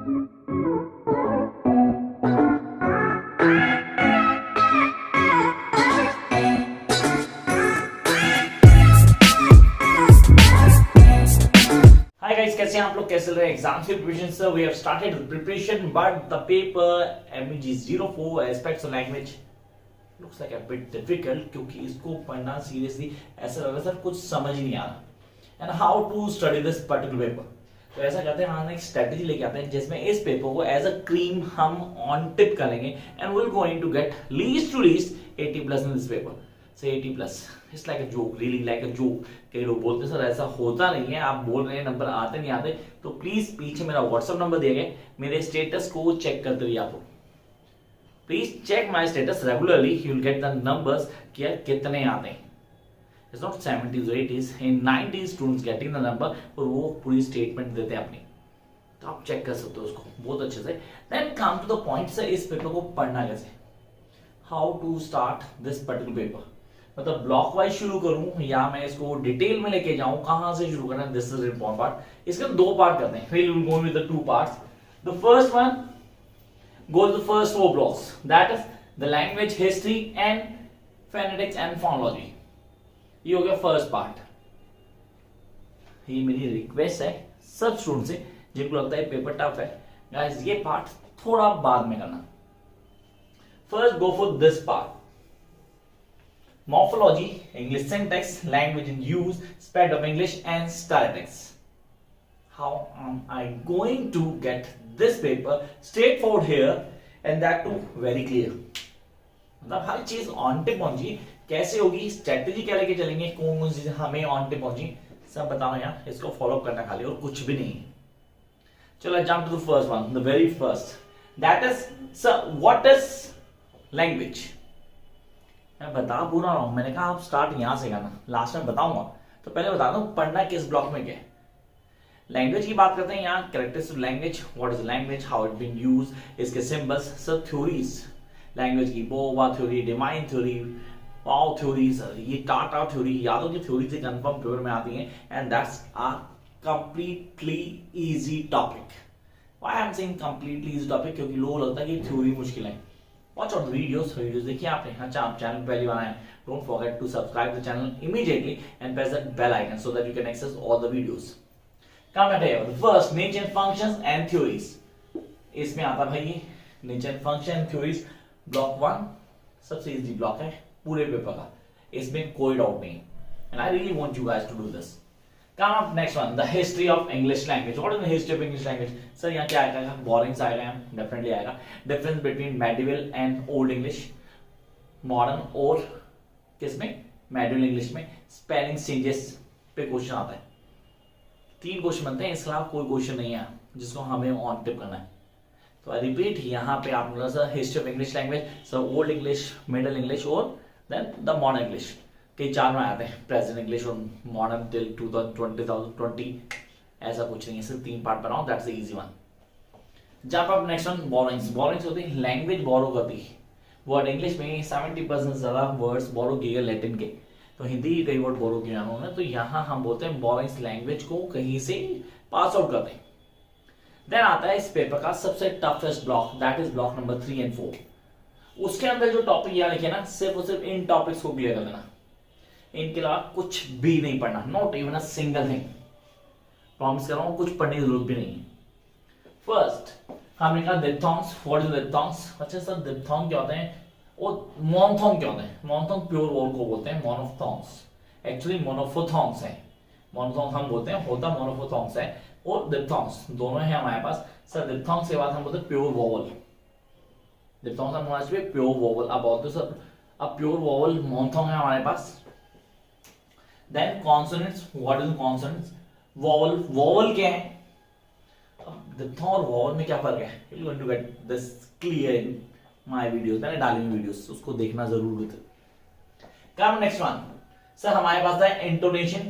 Hi guys, कैसे हैं आप लोग? कैसे रहे एग्जाम्स की preparation? Sir we have started the preparation but the paper MEG 04 aspects of language looks like a bit difficult, क्योंकि इसको पढ़ना सीरियसली ऐसा लग रहा है सर कुछ समझ ही नहीं आ रहा and how to study this particular paper. तो ऐसा करते हैं, हम एक स्ट्रेटजी लेके आते हैं जिसमें इस पेपर को एज अ क्रीम हम ऑन टिप करेंगे and will going to get least to least 80+ in this paper. से 80+, it's like a joke, really like a joke. कई लोग बोलते हैं सर ऐसा होता नहीं है, आप बोल रहे हैं नंबर आते नहीं आते। तो प्लीज पीछे मेरा व्हाट्सएप नंबर दिया गया, मेरे स्टेटस को चेक करते रहिए आप लोग। Please check my status regularly, you will get the numbers कि यार कितने आते हैं। It's not 70s or 80s, in 90s students getting the number, और वो पूरी स्टेटमेंट देते हैं अपनी। तो आप चेक कर सकते हो उसको बहुत अच्छे से। Then come to the point, से इस पेपर को पढ़ना कैसे, how to start this particular paper. मतलब ब्लॉक वाइज शुरू करूं या मैं इसको डिटेल में लेके जाऊं, कहां से शुरू करना, दिस इज इंपॉर्टेंट पार्ट। इसके दो पार्ट करते हैं, we will go with the two parts. The first one goes the first four blocks, that is the language history and phonetics and phonology। ये हो गया फर्स्ट पार्ट। ये मेरी request है सब स्टूडेंट से जिनको लगता है पेपर टफ है, गाइस ये पार्ट थोड़ा बाद में करना। First go for this part, morphology, English syntax, language in use, spread of English and statistics। How am I going to get this paper straightforward here and that too very clear? मतलब हर चीज on tip पहुंची कैसे होगी, strategy क्या लेके चलेंगे, कौन कौन सी हमें ऑन टिप पहुंची, सब बताओ यार। इसको फॉलो करना खाली और कुछ भी नहीं। चलो jump to the first one, the very first, that is sir what is language. मैं बता पूरा रहा हूं, मैंने कहा आप स्टार्ट यहां से करना, लास्ट में बताऊंगा। तो पहले बता दो पढ़ना किस ब्लॉक में क्या है। लैंग्वेज की बात करते हैं यहाँ, characteristics of language, what is language, how it been used, इसके सिंबल्स, सब थ्योरीज लैंग्वेज की, बोवा थ्योरी, डिमाइन थ्योरी, पाव थ्योरीज, ये टाटा थ्योरी, यादों की थ्योरी से कंफर्म पेपर में आती हैं and that's a completely easy topic. Why I am saying completely easy topic, क्योंकि लोगों लगता है कि थ्योरी मुश्किल है। Watch out the videos देखिए आपने। अच्छा, आप चैनल पहली बार आए, don't forget to subscribe the channel immediately and press that bell icon so that you can access all the videos। Come at here, first nature functions and theories। इसमें आता भाई nature function theories, block 1 सबसे easy block है पूरे paper का, इसमें कोई doubt नहीं and I really want you guys to do this। Come up next one, the history of English language। What is the history of English language? Sir यहाँ क्या आएगा, बोरिंग्स आएगा, डेफिनेटली आएगा। Difference between medieval and old English, modern और किसमें, medieval English में, spelling changes पे question आता है। 3 क्वेश्चन बनते हैं, इसके अलावा कोई क्वेश्चन नहीं है जिसको हमें ऑन टिप करना है। तो आई रिपीट, यहाँ पे आप sir history of English language, sir old English, middle English और देन द मॉडर्न इंग्लिश। कई 4 में आते हैं, प्रेजेंट इंग्लिश और मॉडर्न टिल 2020, ऐसा कुछ नहीं है, सिर्फ 3 पार्ट बनाओ, दैट्स द इजी वन। जब आप नेक्स्ट वन, बोरोइंग्स। बोरोइंग्स होती है लैंग्वेज बोरो करती है। वर्ड इंग्लिश में 70% ज्यादा वर्ड्स बोरो किए गए लैटिन के, तो हिंदी के कई वर्ड बोरो किए उन्होंने। तो यहाँ हम बोलते हैं बोरोइंग्स, लैंग्वेज को कहीं से पास आउट करते हैं। देन आता है इस पेपर का सबसे toughest block, that is block number 3 and 4। उसके अंदर जो टॉपिक यहाँ लिखे ना, सिर्फ और सिर्फ इन टॉपिक्स को क्लियर कर देना, इनके अलावा कुछ भी नहीं पढ़ना, not even a single thing. Promise कर रहा हूं, कुछ पढ़ने की जरूरत भी नहीं है। फर्स्ट हमने कहा डिप्थॉन्ग्स। What is डिप्थॉन्ग्स? अच्छा सर डिप्थॉन्ग क्या होते हैं और मोनोथॉन्ग क्या होते हैं? मोनोथॉन्ग प्योर वर्ड को बोलते हैं मोनोफथॉन्ग्स, एक्चुअली मोनोफोथॉन्ग्स है। मोनोथॉन्ग हम बोलते हैं, होता मोनोफोथॉन्ग्स है, और डिप्थॉन्ग्स दोनों है हमारे पास। सर डिप्थॉन्ग्स के बाद हम बोलते हैं प्योर वोवल। डिप्थॉन्ग्स हम होना चाहिए प्योर वोवल। अब बोलते सर अब प्योर वोवल मोनोथॉन्ग है हमारे पास। Then consonants, what is consonants? Vowel, vowel क्या है? अब diphthong और vowel में क्या फर्क है? You're going to get this clear in my videos। मैंने डाली हुई वीडियोस, उसको देखना जरूर है। Come next one, सर हमारे पास है इंटोनेशन,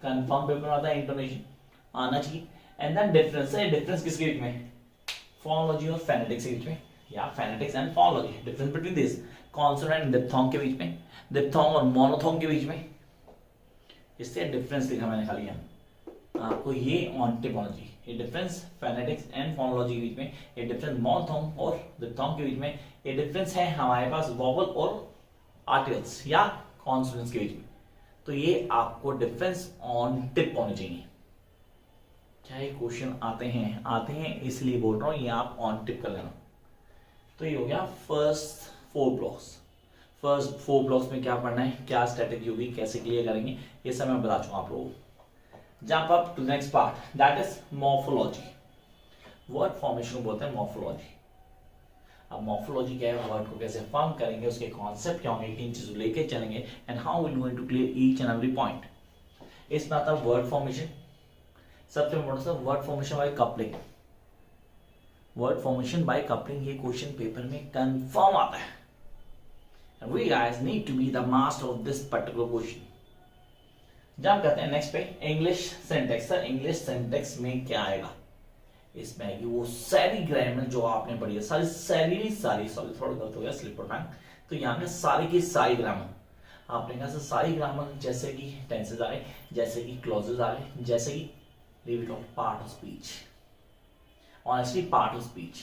कंफर्म पेपर में आता है इंटोनेशन आना चाहिए। एंड देन डिफरेंस है, डिफरेंस किसके बीच में, फोनोलॉजी और फोनेटिक्स के बीच में, या phonetics and phonology, difference between this, consonant and diphthong के बीच में, डिप्थोंग और मोनोथोंग के बीच में, इससे डिफरेंस लिखा मैंने खाली यहाँ आपको, ये ऑन टिप होना चाहिए। ये डिफरेंस फोनेटिक्स एंड फोनोलॉजी के बीच में, ये डिफरेंस मोनोथोन और डिप्थोन के बीच में, ये डिफरेंस है हमारे पास वोवल और आर्टिकल्स या कॉन्सोनेंट्स के बीच में। तो ये आपको डिफरेंस ऑन टिप होनी चाहिए। क्या ये क्वेश्चन आते हैं इसलिए बोल रहा हूँ, ये आप ऑन टिप कर लेना। तो ये हो गया फर्स्ट 4 ब्लॉक्स। फर्स्ट 4 ब्लॉक्स में क्या पढ़ना है, क्या स्ट्रेटेजी होगी, कैसे क्लियर करेंगे, ये सब मैं बता चुका आप लोगों को। Jump up to next part, that is morphology. Word formation को बोलते हैं मॉर्फोलॉजी। अब मॉर्फोलॉजी क्या है, वर्ड को कैसे फॉर्म करेंगे, उसके कॉन्सेप्ट क्या होंगे, किन चीजों लेके चलेंगे, and how will going to clear each and every point. इसमें आता है वर्ड फॉर्मेशन। सबसे इम्पोर्टेंट सा word formation by coupling. Word formation by coupling ये क्वेश्चन पेपर में कंफर्म आता है। And we guys need to be the master of this particular question. जब करते हैं नेक्स्ट पे English syntax. Sir English syntax में क्या आएगा, इसमें आएगी वो सारी ग्रामर जो आपने पढ़ी है, सॉरी थोड़ा गलत हो गया, स्लिप ऑफ टंग। तो यहाँ पे सारी की सारी ग्रामर आपने कहा, सर सारी ग्रामर जैसे कि टेंसेस आ गए, जैसे कि क्लॉजेस आ गए, जैसे कि leave it of part of speech, honestly part of speech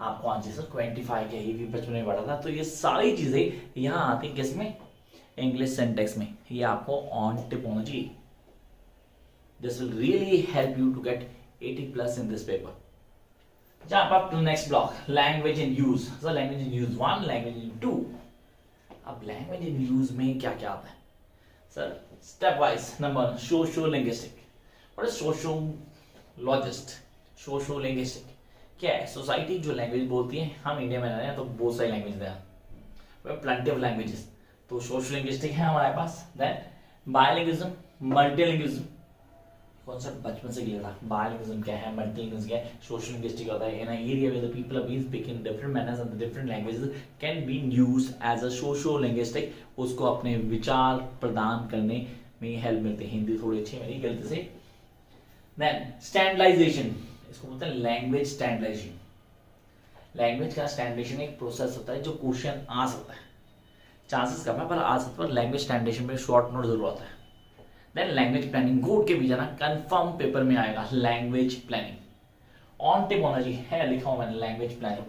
आपको आंसर सर 25 के, ये भी बचपन में पढ़ा था। तो ये सारी चीजें यहाँ आती हैं किसमें, इंग्लिश सिंटेक्स में। ये आपको ऑन टिप होना चाहिए। This will really help you to get 80+ in this paper. Jump up to next block, language in use. Sir language in use 1, language in 2। अब लैंग्वेज इन यूज में क्या क्या आता है sir, step wise. Number socio linguistic. What is sociologist, socio linguistic क्या है, society जो language बोलती है। हम इंडिया में रहे हैं तो बहुत सारी लैंग्वेज हैं, प्लेंटी ऑफ लैंग्वेजेस। तो सोशल लिंग्विस्टिक है हमारे पास। देन बायलिंग्विज्म, मल्टीलिंग्विज्म, कॉन्सेप्ट बचपन से क्लियर था। बायलिंग्विज्म क्या है, मल्टीलिंग्विज्म क्या है, सोशल लिंग्विस्टिक होता है in an area where the people are being speaking different manners and different languages can be used as a socio linguistic. उसको अपने विचार प्रदान करने में हेल्प मिलती है। हिंदी थोड़ी अच्छी मेरी गलती से। देन स्टैंडर्डाइजेशन, इसको बोलते हैं लैंग्वेज स्टैंडर्डाइजेशन। लैंग्वेज का स्टैंडर्डाइजेशन एक प्रोसेस होता है जो क्वेश्चन आ सकता है, चांसेस कम है पर आ सकता है। लैंग्वेज स्टैंडर्डाइजेशन में शॉर्ट नोट जरूर आता है। देन लैंग्वेज प्लानिंग, गुड के भी जाना कंफर्म पेपर में आएगा। लैंग्वेज प्लानिंग ऑन टिप होना चाहिए, है लिखा हुआ मैंने language planning.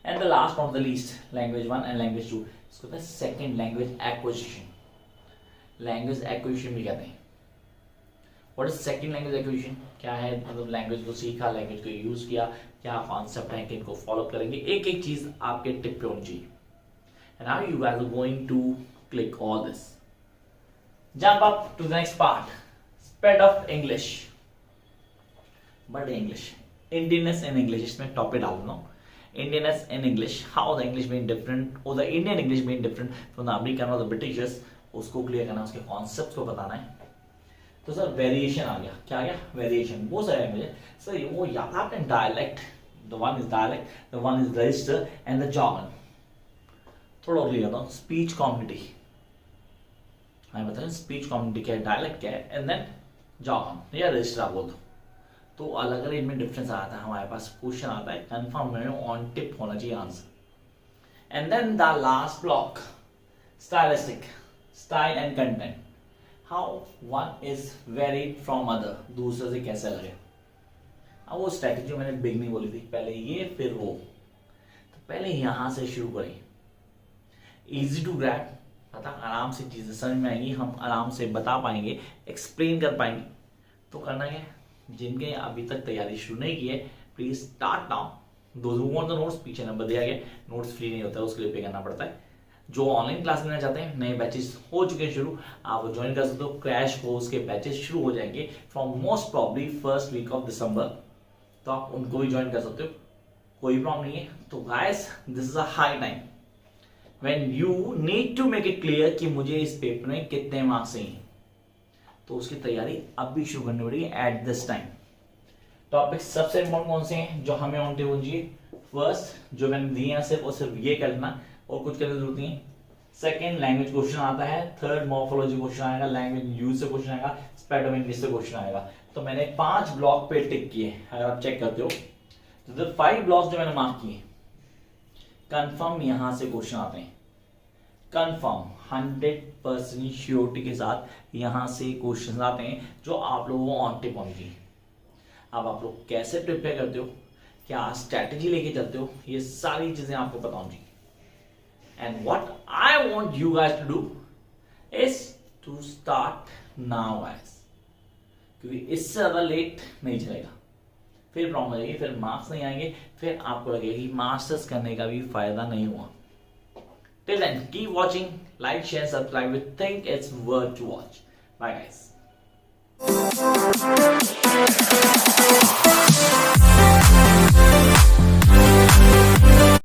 And the last not the least, language 1 and language 2, इसको कहते हैं second language acquisition. Language acquisition भी कहते हैं। What is second language acquisition, क्या है, मतलब लैंग्वेज को सीखा, लैंग्वेज को यूज किया, क्या कॉन्सेप्ट है, किनको फॉलो करेंगे, एक एक चीज आपके टिप पे होनी चाहिए। And how you guys are going to click all this. Jump up to the next part, spread of English. But English, Indianness in English, इसमें टॉपिक डाल दो। Indianness in English, how the English being different और the Indian English being different from the American और the Britishers, उसको clear करना, उसके concept को बताना है। तो सर वेरिएशन आ गया, क्या आ गया, वेरिएशन। बहुत सारे लैंग्वेज है सर, वो याद आपने dialect, the one is dialect, the one is register and the German. थोड़ा और क्लियर था, स्पीच कम्युनिटी, हमें बताएं स्पीच कम्युनिटी क्या है, डायलेक्ट क्या है, एंड देन जर्मन या रजिस्टर आप बोल दो। तो अलग अलग इनमें डिफरेंस आता है। हमारे पास क्वेश्चन आता है कंफर्म में ऑन टिप होना चाहिए answer. And then the last block, stylistic, style and content, how one is varied from other, दूसरे से कैसे लगे। अब वो स्ट्रैटेजी मैंने बिगनिंग बोली थी, पहले ये फिर वो। तो पहले यहां से शुरू करें, इजी टू ग्रैब, पता आराम से चीजें समझ में आएंगी, हम आराम से बता पाएंगे, एक्सप्लेन कर पाएंगे। तो करना क्या, जिनके अभी तक तैयारी शुरू नहीं की है please start now. Those who want the notes, पीछे नंबर दिया गया, नोट्स फ्री नहीं होता है, उसके लिए पे करना पड़ता है। जो ऑनलाइन क्लास लेना चाहते हैं, नए बैचेस हो चुके हैं शुरू, आप वो ज्वाइन कर सकते हो। क्रैश कोर्स के बैचेस शुरू हो जाएंगे from most probably first week of December, तो आप उनको भी ज्वाइन कर सकते हो, कोई प्रॉब्लम नहीं है। तो guys this is a high time when you need to make it clear कि मुझे इस पेपर में कितने मार्क्स चाहिए, तो उसकी तैयारी अब भी शुरू करनी पड़ेगी एट दिस टाइम। टॉपिक सबसे इंपॉर्टेंट कौन से हैं जो हमें ऑन टेबल चाहिए, फर्स्ट जो मैंने दिए हैं सिर्फ और सिर्फ ये करना और कुछ करने की जरूरत नहीं है। सेकंड लैंग्वेज क्वेश्चन आता है, थर्ड मॉर्फोलॉजी क्वेश्चन आएगा, लैंग्वेज यूज से क्वेश्चन आएगा, स्प्रेड ऑफ इंग्लिश से क्वेश्चन आएगा। तो मैंने 5 ब्लॉक पे टिक किए, अगर आप चेक करते हो तो 5 ब्लॉक्स जो मैंने मार्क किए कंफर्म यहां से क्वेश्चन आते हैं, कंफर्म 100% श्योरिटी के साथ यहां से क्वेश्चन आते हैं जो आप लोगों को ऑन टिप होनी चाहिए। अब आप लोग कैसे प्रिपेयर करते हो, क्या स्ट्रैटेजी लेके चलते हो, ये सारी चीजें आपको बताऊं जी। And what I want you guys to do is to start now guys, क्योंकि इससे ज्यादा लेट नहीं चलेगा, फिर प्रॉब्लम हो जाएगी, फिर मार्क्स नहीं आएंगे, फिर आपको लगेगा कि मास्टर्स करने का भी फायदा नहीं हुआ। Till then, keep watching, like, share, subscribe. We think it's worth to watch. Bye guys.